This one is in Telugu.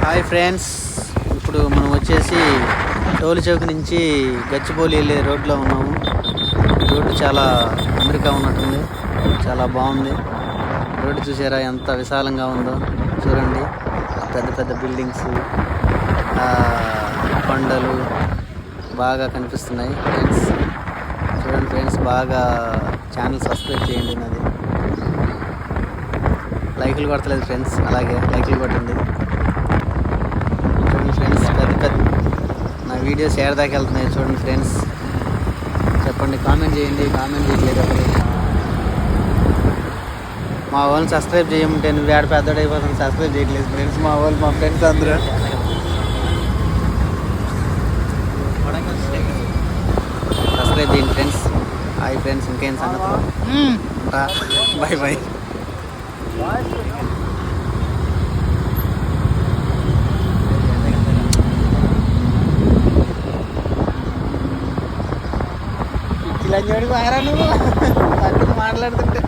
హాయ్ ఫ్రెండ్స్, ఇప్పుడు మనం వచ్చేసి టోల్ చౌక్ నుంచి గచ్చిబౌలి వెళ్ళే రోడ్లో ఉన్నాము. రోడ్డు చాలా అమెరికా ఉన్నట్టుంది, చాలా బాగుంది. రోడ్డు చూసారా ఎంత విశాలంగా ఉందో, చూడండి. పెద్ద పెద్ద బిల్డింగ్స్, కొండలు బాగా కనిపిస్తున్నాయి ఫ్రెండ్స్. చూడండి ఫ్రెండ్స్, బాగా ఛానల్ సబ్స్క్రైబ్ చేయండి. నాది లైకులు కొడతలేదు ఫ్రెండ్స్, అలాగే లైకులు కొట్టండి. చూడండి ఫ్రెండ్స్, పెద్ద పెద్ద నా వీడియోస్ ఏడ దాకా వెళ్తున్నాయి చూడండి ఫ్రెండ్స్. చెప్పండి, కామెంట్ చేయండి. కామెంట్ చేయట్లేదు ఎవరు. మా వాళ్ళని సబ్స్క్రైబ్ చేయమంటే నువ్వు ఏడ పెద్దోడు అయిపోతాను, సబ్స్క్రైబ్ చేయట్లేదు ఫ్రెండ్స్. మా వాళ్ళు, మా ఫ్రెండ్స్ అందరూ సబ్స్క్రైబ్ చేయండి ఫ్రెండ్స్. హాయ్ ఫ్రెండ్స్, ఇంకేం సంగతులు? Bye bye. ఇలా చూడు బాగా నువ్వు పక్కన మాట్లాడుతుంటే